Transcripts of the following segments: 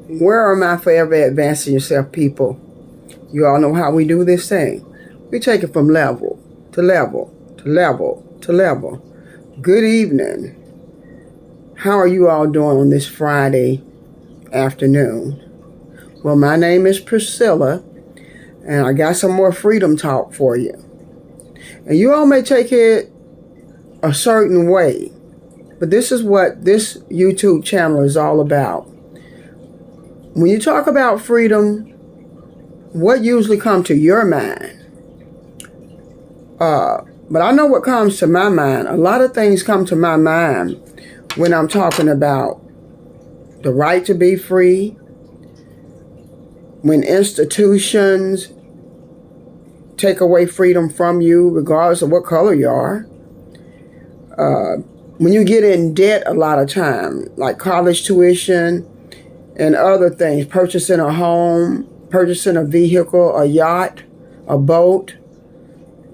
Where am I forever advancing yourself, people? You all know how we do this thing. We take it from level to level to level to level. Good evening. How are you all doing on this Friday afternoon? Well, my name is Priscilla, and I got some more freedom talk for you. And you all may take it a certain way, but this is what this YouTube channel is all about. When you talk about freedom, what usually comes to your mind? But I know what comes to my mind. A lot of things come to my mind when I'm talking about the right to be free, when institutions take away freedom from you, regardless of what color you are. When you get in debt a lot of time, like college tuition and other things, purchasing a home, purchasing a vehicle, a yacht, a boat,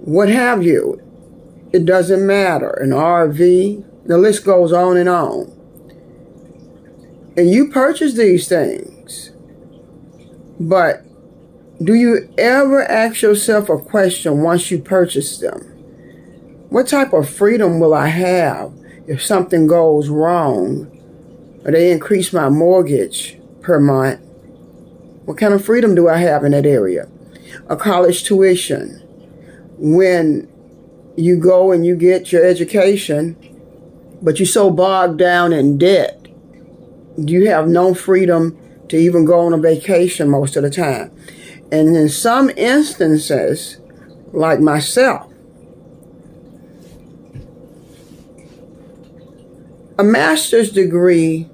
what have you. It doesn't matter. An RV, the list goes on and on. And you purchase these things, but do you ever ask yourself a question once you purchase them? What type of freedom will I have if something goes wrong or they increase my mortgage per month? What kind of freedom do I have in that area? A college tuition. When you go and you get your education, but you're so bogged down in debt, you have no freedom to even go on a vacation most of the time. And in some instances, like myself, a master's degree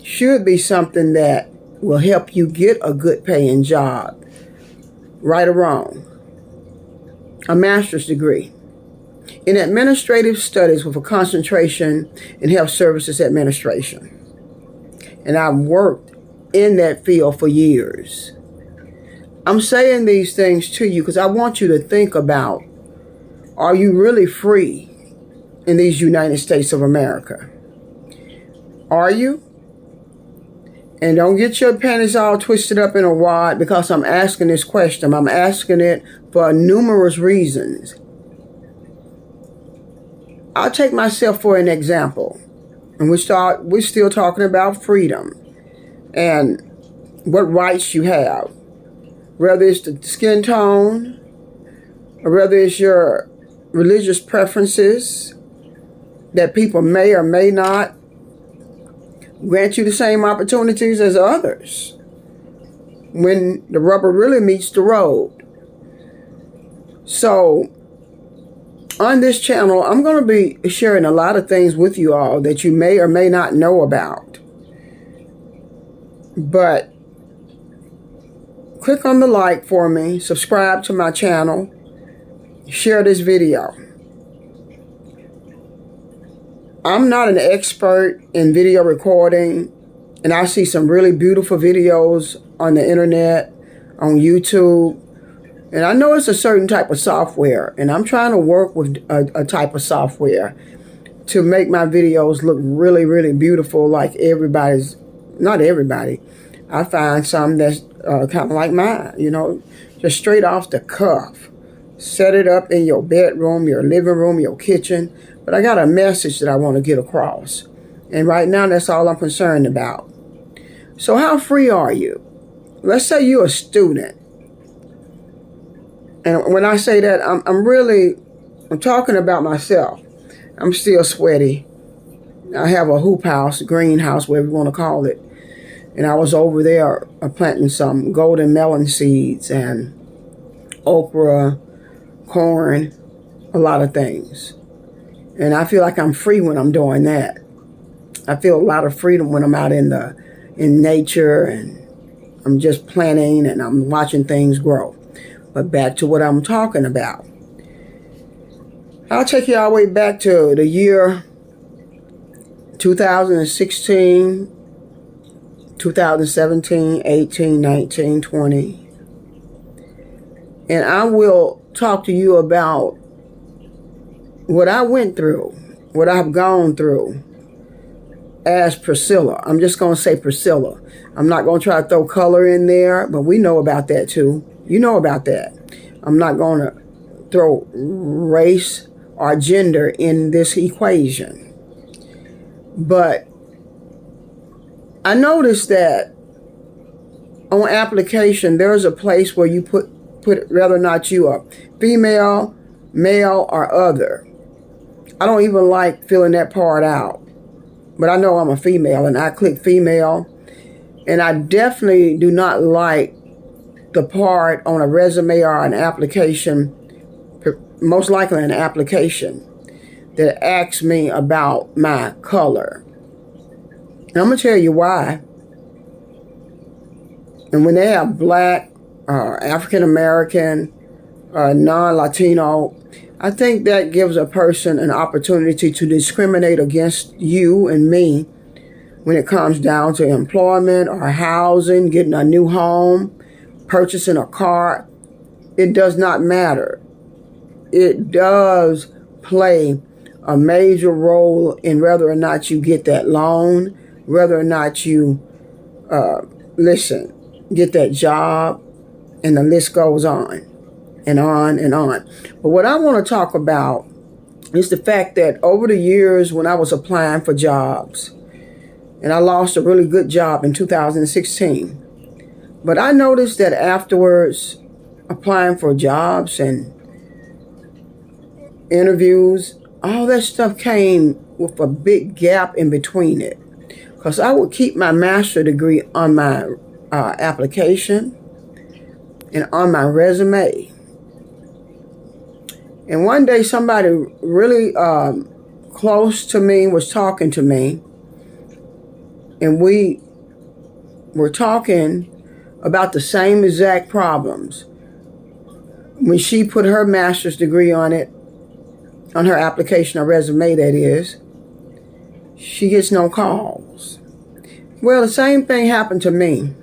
should be something that will help you get a good paying job, right or wrong. A master's degree in administrative studies with a concentration in health services administration. And I've worked in that field for years. I'm saying these things to you because I want you to think about, are you really free in these United States of America? Are you? And don't get your panties all twisted up in a wad because I'm asking this question. I'm asking it for numerous reasons. I'll take myself for an example. And we're still talking about freedom and what rights you have. Whether it's the skin tone, or whether it's your religious preferences that people may or may not grant you the same opportunities as others when the rubber really meets the road. So on this channel, I'm going to be sharing a lot of things with you all that you may or may not know about. But click on the like for me, subscribe to my channel, share this video. I'm not an expert in video recording, and I see some really beautiful videos on the internet, on YouTube, and I know it's a certain type of software, and I'm trying to work with a type of software to make my videos look really, really beautiful like everybody's. Not everybody. I find some that's kind of like mine, you know, just straight off the cuff. Set it up in your bedroom, your living room, your kitchen. But I got a message that I want to get across. And right now, that's all I'm concerned about. So how free are you? Let's say you're a student. And when I say that, I'm talking about myself. I'm still sweaty. I have a hoop house, greenhouse, whatever you want to call it. And I was over there planting some golden melon seeds and okra, corn, a lot of things. And I feel like I'm free when I'm doing that. I feel a lot of freedom when I'm out in nature and I'm just planting and I'm watching things grow. But back to what I'm talking about. I'll take you all the way back to the year 2016, 2017, 18, 19, 20. And I will talk to you about what I went through, what I've gone through, as Priscilla. I'm just going to say Priscilla. I'm not going to try to throw color in there, but we know about that too. You know about that. I'm not going to throw race or gender in this equation. But I noticed that on application, there's a place where you put whether or not you are female, male, or other. I don't even like filling that part out. But I know I'm a female, and I click female. And I definitely do not like the part on a resume or an application, most likely an application, that asks me about my color. And I'm going to tell you why. And when they have black, African American, non-Latino, I think that gives a person an opportunity to discriminate against you and me when it comes down to employment or housing, getting a new home, purchasing a car. It does not matter. It does play a major role in whether or not you get that loan, whether or not you, get that job, and the list goes on and on and on. But what I want to talk about is the fact that over the years when I was applying for jobs, and I lost a really good job in 2016, but I noticed that afterwards, applying for jobs and interviews, all that stuff came with a big gap in between it. Because I would keep my master's degree on my application and on my resume. And one day somebody really close to me was talking to me, and we were talking about the same exact problems. When she put her master's degree on it, on her application or resume that is, she gets no calls. Well, the same thing happened to me.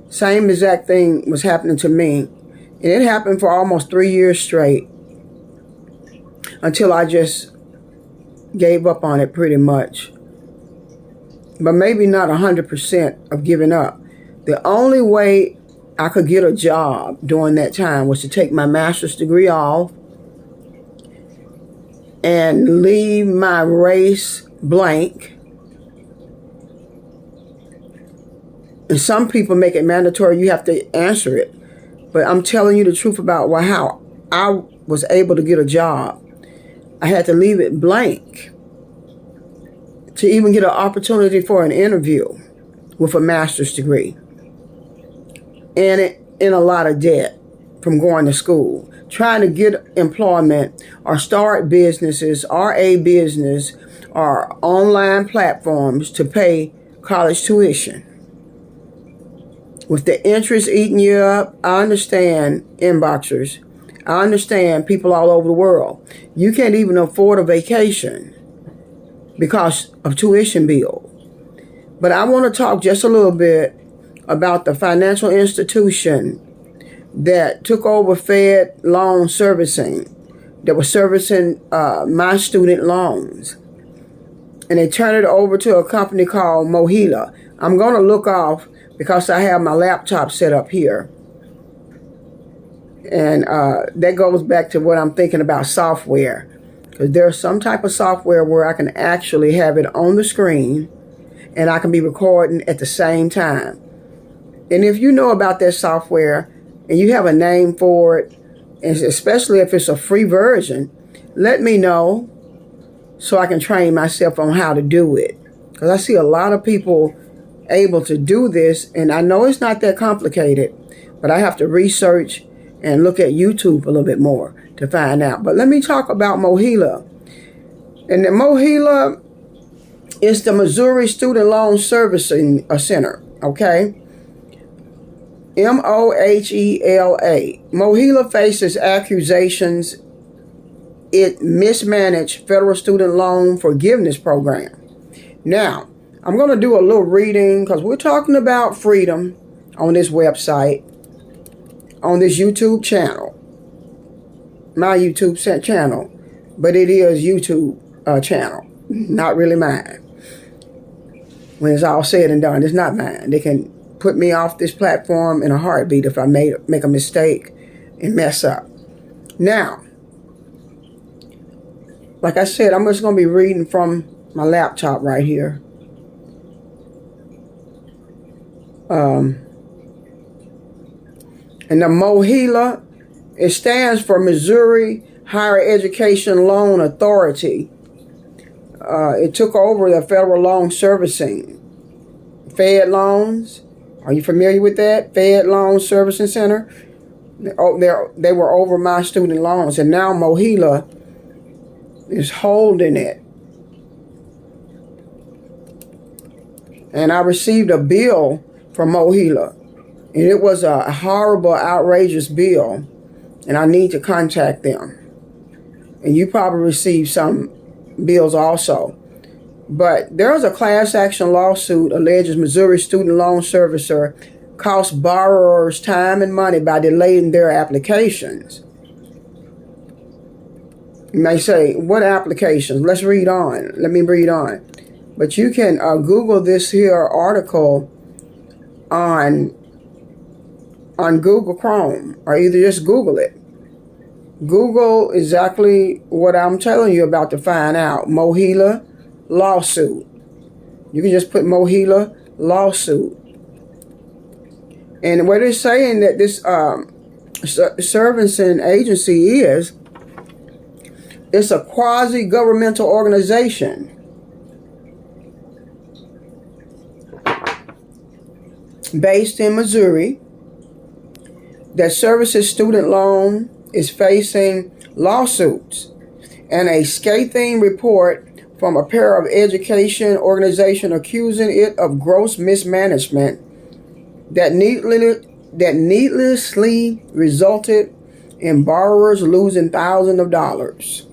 Same exact thing was happening to me. And it happened for almost 3 years straight until I just gave up on it pretty much. But maybe not 100% of giving up. The only way I could get a job during that time was to take my master's degree off and leave my race blank. And some people make it mandatory you have to answer it. But I'm telling you the truth about how I was able to get a job. I had to leave it blank to even get an opportunity for an interview with a master's degree. And in a lot of debt from going to school. Trying to get employment or start businesses or a business or online platforms to pay college tuition. With the interest eating you up, I understand inboxers. I understand people all over the world. You can't even afford a vacation because of tuition bill. But I want to talk just a little bit about the financial institution that took over Fed loan servicing, that was servicing my student loans. And they turned it over to a company called MOHELA. I'm going to look off because I have my laptop set up here. And that goes back to what I'm thinking about software. Because there's some type of software where I can actually have it on the screen and I can be recording at the same time. And if you know about that software and you have a name for it, and especially if it's a free version, let me know so I can train myself on how to do it. Because I see a lot of people able to do this, and I know it's not that complicated, but I have to research and look at YouTube a little bit more to find out. But let me talk about MOHELA. And the MOHELA is the Missouri Student Loan Servicing Center, okay? MOHELA. MOHELA faces accusations it mismanaged federal student loan forgiveness program. Now, I'm going to do a little reading because we're talking about freedom on this website, on this YouTube channel, my YouTube channel, but it is YouTube channel not really mine. When it's all said and done, it's not mine. They can put me off this platform in a heartbeat if I make a mistake and mess up. Now, like I said, I'm just going to be reading from my laptop right here. And the MOHELA, it stands for Missouri Higher Education Loan Authority. It took over the federal loan servicing. Fed loans. Are you familiar with that? Fed Loan Servicing Center. They were over my student loans, and now MOHELA is holding it. And I received a bill from MOHELA, and it was a horrible, outrageous bill, and I need to contact them. And you probably received some bills also. But there's a class action lawsuit alleges Missouri student loan servicer cost borrowers time and money by delaying their applications. You may say, what applications? Let's read on. Let me read on. But you can Google this here article on Google Chrome, or either just Google it. Google exactly what I'm telling you about to find out. MOHELA lawsuit. You can just put MOHELA lawsuit. And what it's saying that this servicing agency is, it's a quasi-governmental organization based in Missouri that services student loan is facing lawsuits, and a scathing report from a pair of education organizations accusing it of gross mismanagement that needlessly resulted in borrowers losing thousands of dollars.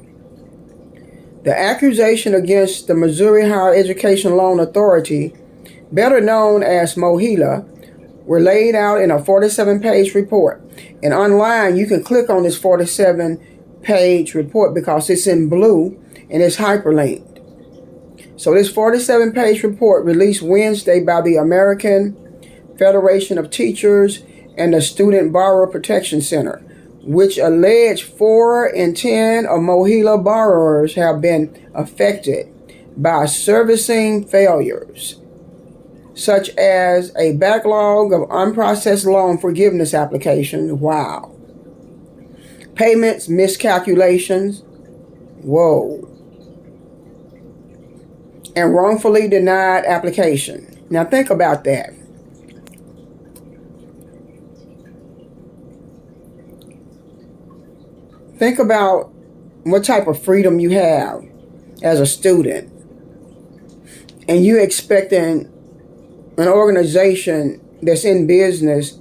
The accusation against the Missouri Higher Education Loan Authority, better known as MOHELA, were laid out in a 47-page report. And online, you can click on this 47-page report because it's in blue and it's hyperlinked. So this 47-page report released Wednesday by the American Federation of Teachers and the Student Borrower Protection Center, which alleged 4 in 10 of MOHELA borrowers have been affected by servicing failures, such as a backlog of unprocessed loan forgiveness applications. Wow. Payments miscalculations. Whoa. And wrongfully denied application. Now think about that. Think about what type of freedom you have as a student, and you expecting an organization that's in business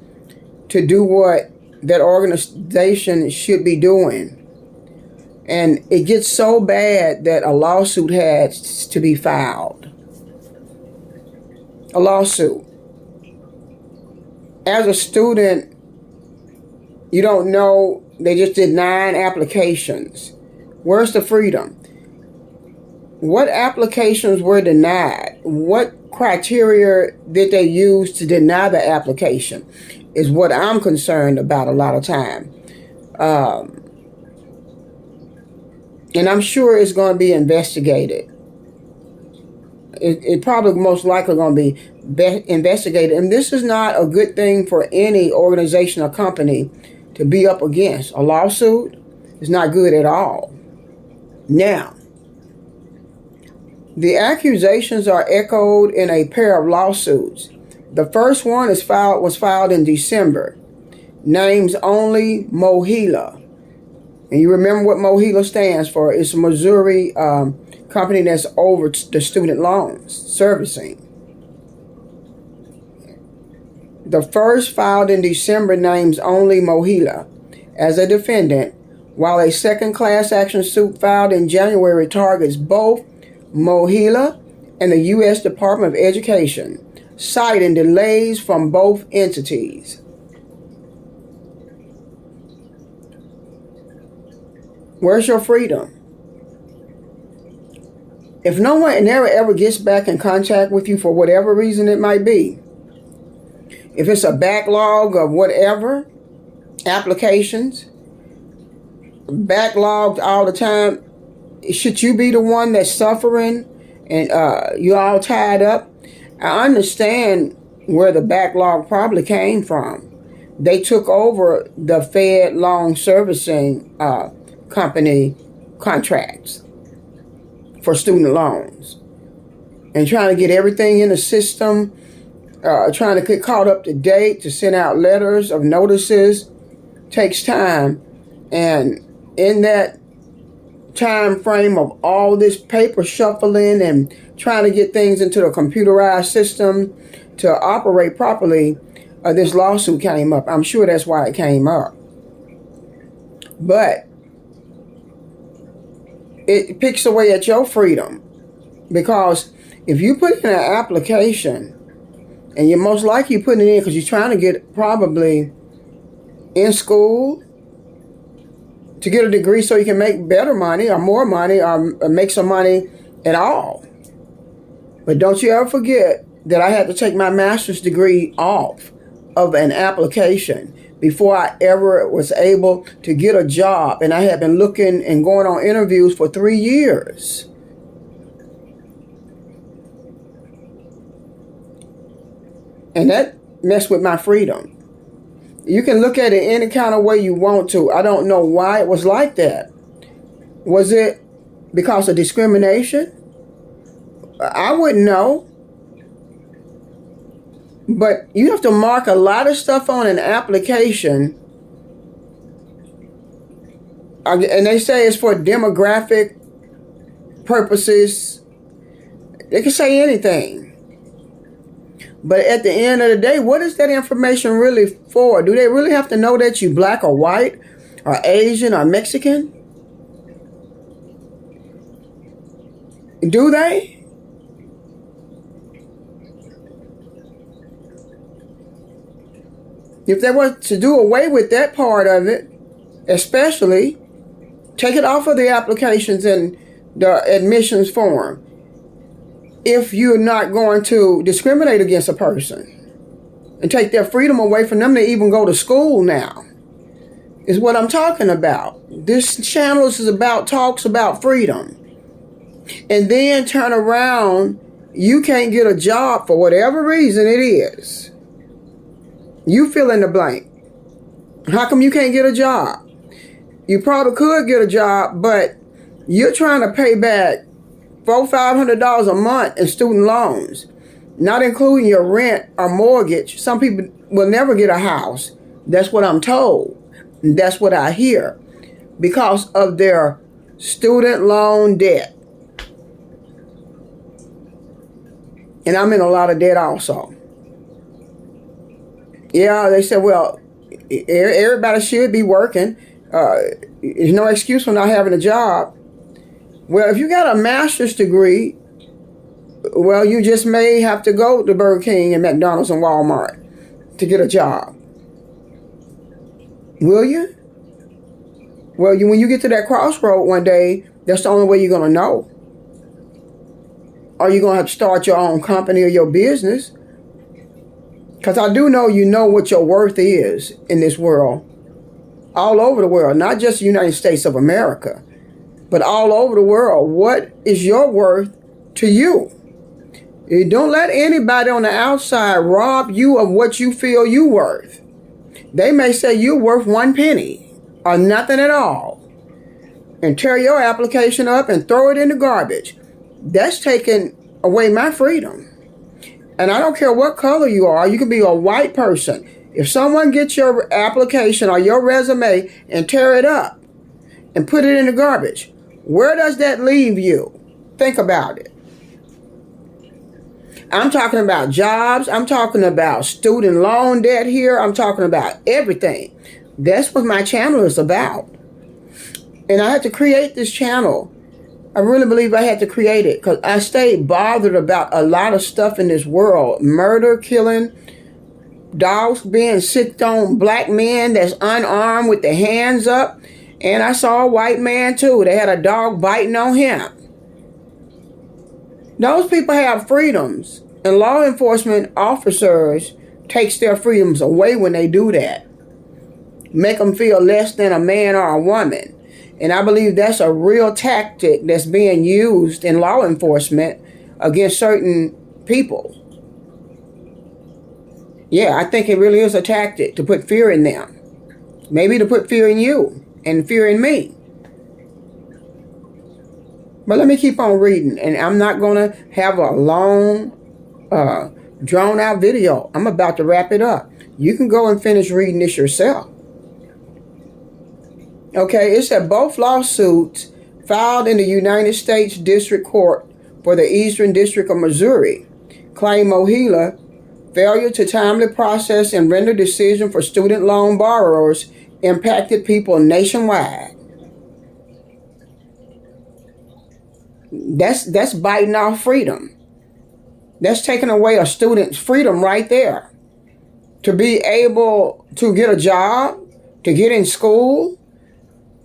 to do what that organization should be doing. And it gets so bad that a lawsuit has to be filed. A lawsuit. As a student, you don't know, they just did 9 applications. Where's the freedom? What applications were denied? What criteria did they use to deny the application is what I'm concerned about a lot of time. And I'm sure it's going to be investigated. It probably most likely going to be investigated. And this is not a good thing for any organization or company to be up against. A lawsuit is not good at all. Now, the accusations are echoed in a pair of lawsuits. The first one was filed in December. Names only MOHELA. And you remember what MOHELA stands for. It's a Missouri company that's over the student loans servicing. The first filed in December names only MOHELA as a defendant, while a second class action suit filed in January targets both MOHELA and the U.S. Department of Education, citing delays from both entities. Where's your freedom? If no one never ever gets back in contact with you for whatever reason it might be, if it's a backlog of whatever, applications, backlogged all the time, should you be the one that's suffering and you're all tied up? I understand where the backlog probably came from. They took over the Fed loan servicing company contracts for student loans and trying to get everything in the system, trying to get caught up to date, to send out letters of notices takes time. And in that time frame of all this paper shuffling and trying to get things into the computerized system to operate properly, this lawsuit came up. I'm sure that's why it came up. But it picks away at your freedom, because if you put in an application, and you're most likely putting it in because you're trying to get probably in school to get a degree so you can make better money or more money or make some money at all. But don't you ever forget that I had to take my master's degree off of an application before I ever was able to get a job. And I had been looking and going on interviews for 3 years. And that messed with my freedom. You can look at it any kind of way you want to. I don't know why it was like that. Was it because of discrimination? I wouldn't know. But you have to mark a lot of stuff on an application. And they say it's for demographic purposes. They can say anything. But at the end of the day, what is that information really for? Do they really have to know that you black or white or Asian or Mexican? Do they? If they were to do away with that part of it, especially, take it off of the applications and the admissions form. If you're not going to discriminate against a person and take their freedom away from them to even go to school now, is what I'm talking about. This channel talks about freedom. And then turn around, you can't get a job for whatever reason it is. You fill in the blank. How come you can't get a job? You probably could get a job, but you're trying to pay back $400-500 a month in student loans, not including your rent or mortgage. Some people will never get a house. That's what I'm told. That's what I hear, because of their student loan debt. And I'm in a lot of debt also. Yeah, they said, well, everybody should be working. There's no excuse for not having a job. Well, if you got a master's degree, well, you just may have to go to Burger King and McDonald's and Walmart to get a job. Will you? Well, when you get to that crossroad one day, that's the only way you're going to know. Or you're going to have to start your own company or your business. Because I do know you know what your worth is in this world. All over the world, not just the United States of America, but all over the world. What is your worth to you? You don't let anybody on the outside rob you of what you feel you're worth. They may say you're worth 1 penny or nothing at all, and tear your application up and throw it in the garbage. That's taking away my freedom. And I don't care what color you are. You can be a white person. If someone gets your application or your resume and tear it up and put it in the garbage, where does that leave you? Think about it. I'm talking about jobs. I'm talking about student loan debt here. I'm talking about everything. That's what my channel is about. And I had to create this channel. I really believe I had to create it because I stayed bothered about a lot of stuff in this world. Murder, killing, dogs being sicked on, black men that's unarmed with their hands up. And I saw a white man too. They had a dog biting on him. Those people have freedoms, and law enforcement officers takes their freedoms away when they do that. Make them feel less than a man or a woman. And I believe that's a real tactic that's being used in law enforcement against certain people. Yeah, I think it really is a tactic to put fear in them. Maybe to put fear in you and fear in me. But let me keep on reading. And I'm not going to have a long, drawn out video. I'm about to wrap it up. You can go and finish reading this yourself. Okay, it said both lawsuits filed in the United States District Court for the Eastern District of Missouri claim MOHELA failure to timely process and render decision for student loan borrowers impacted people nationwide. That's biting off freedom. That's taking away a student's freedom right there. To be able to get a job, to get in school,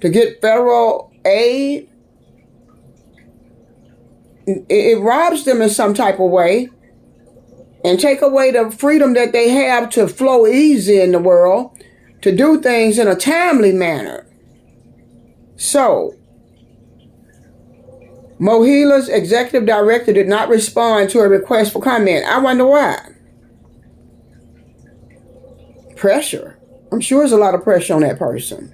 to get federal aid. It robs them in some type of way and take away the freedom that they have to flow easy in the world, to do things in a timely manner. So, MOHELA's executive director did not respond to a request for comment. I wonder why. Pressure. I'm sure there's a lot of pressure on that person.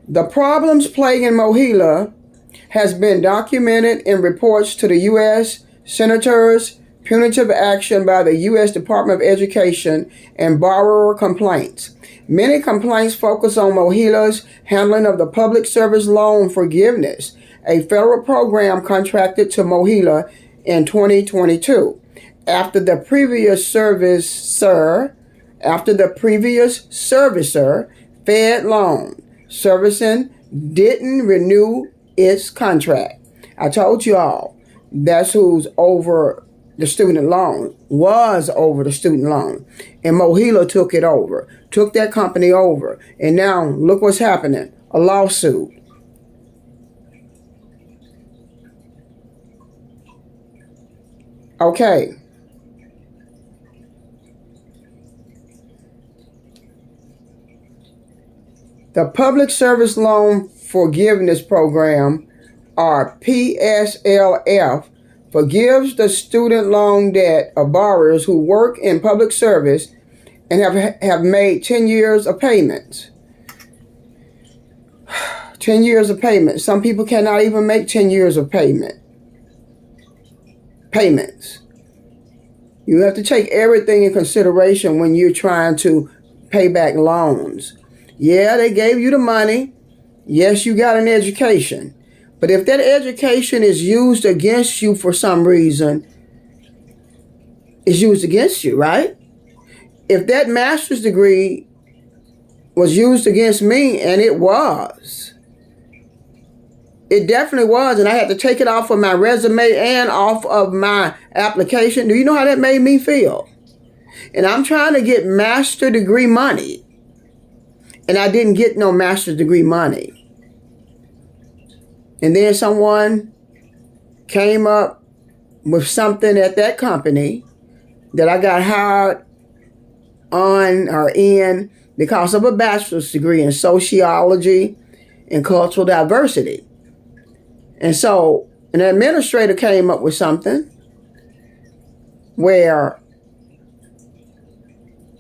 The problems plaguing MOHELA has been documented in reports to the U.S. Senators, punitive action by the U.S. Department of Education, and borrower complaints. Many complaints focus on MOHELA's handling of the Public Service Loan Forgiveness, a federal program contracted to MOHELA in 2022. After the previous servicer, Fed Loan Servicing didn't renew its contract. I told you all, that's who's over the student loan, was over the student loan. And MOHELA took it over, took that company over. And now look what's happening, a lawsuit. Okay. The Public Service Loan Forgiveness Program, or PSLF, forgives the student loan debt of borrowers who work in public service and have made 10 years of payments. 10 years of payment. Some people cannot even make 10 years of payments. You have to take everything in consideration when you're trying to pay back loans. Yeah, they gave you the money. Yes, you got an education. But if that education is used against you for some reason, it's used against you, right? If that master's degree was used against me, and it was, it definitely was, and I had to take it off of my resume and off of my application. Do you know how that made me feel? And I'm trying to get master degree money. And I didn't get no master's degree money. And then someone came up with something at that company that I got hired on or in because of a bachelor's degree in sociology and cultural diversity. And so an administrator came up with something where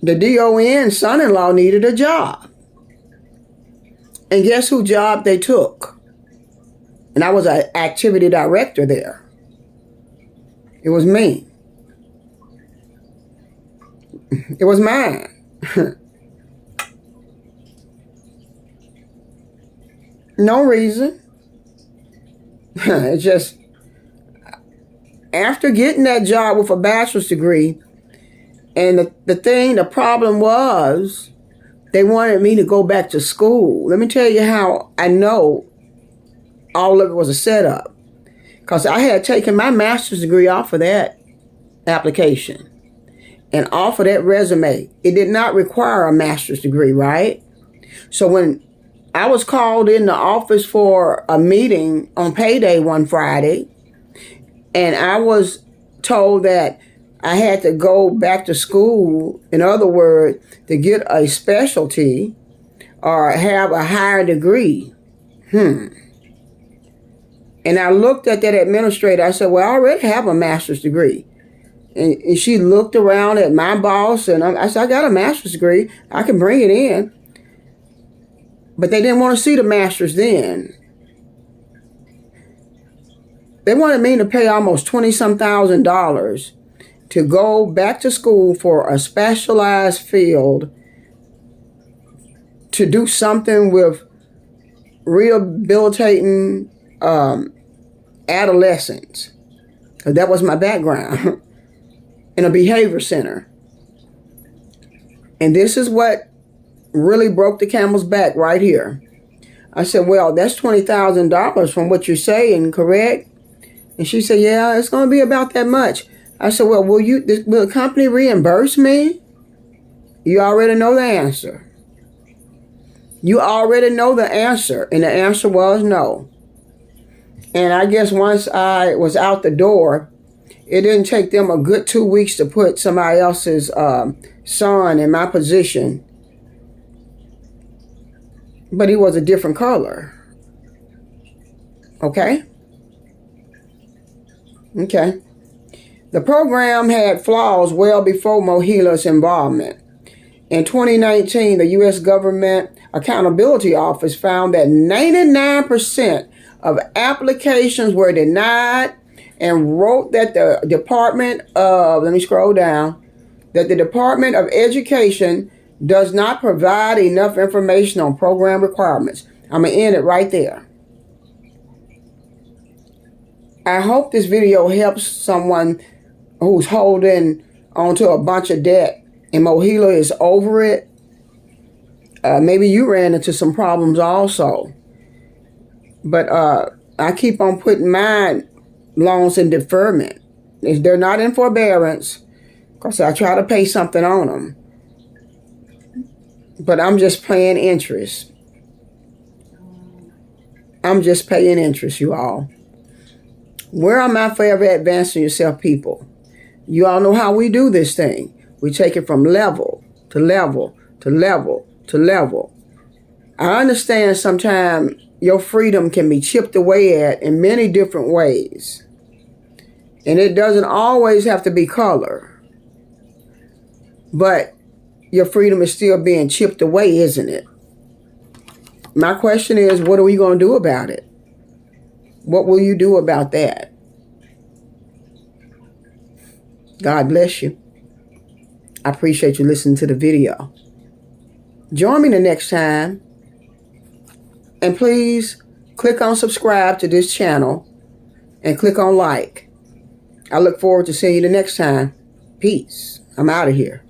the DON son-in-law needed a job. And guess whose job they took? And I was an activity director there. It was me. It was mine. No reason. It's just, after getting that job with a bachelor's degree, and the problem was, they wanted me to go back to school. Let me tell you how I know all of it was a setup. Because I had taken my master's degree off of that application and off of that resume. It did not require a master's degree, right? So when I was called in the office for a meeting on payday one Friday, and I was told that I had to go back to school, in other words, to get a specialty or have a higher degree. And I looked at that administrator. I said, well, I already have a master's degree. And she looked around at my boss, and I said, I got a master's degree. I can bring it in. But they didn't want to see the master's then. They wanted me to pay almost $20-some thousand to go back to school for a specialized field to do something with rehabilitating adolescents. That was my background in a behavior center. And this is what really broke the camel's back right here. I said, well, that's $20,000 from what you're saying, correct? And she said, yeah, it's going to be about that much. I said, well, will the company reimburse me? You already know the answer. You already know the answer. And the answer was no. And I guess once I was out the door, it didn't take them a good 2 weeks to put somebody else's son in my position. But he was a different color. Okay? Okay. The program had flaws well before MOHELA's involvement. In 2019, the U.S. Government Accountability Office found that 99% of applications were denied and wrote that the Department of, let me scroll down, that the Department of Education does not provide enough information on program requirements. I'm going to end it right there. I hope this video helps someone who's holding onto a bunch of debt and MOHELA is over it. Maybe you ran into some problems also. But I keep on putting my loans in deferment. They're not in forbearance because I try to pay something on them. But I'm just paying interest. I'm just paying interest, you all. Where am I forever advancing yourself, people? You all know how we do this thing. We take it from level to level to level to level. I understand sometimes your freedom can be chipped away at in many different ways. And it doesn't always have to be color. But your freedom is still being chipped away, isn't it? My question is, what are we going to do about it? What will you do about that? God bless you. I appreciate you listening to the video. Join me the next time. And please click on subscribe to this channel and click on like. I look forward to seeing you the next time. Peace. I'm out of here.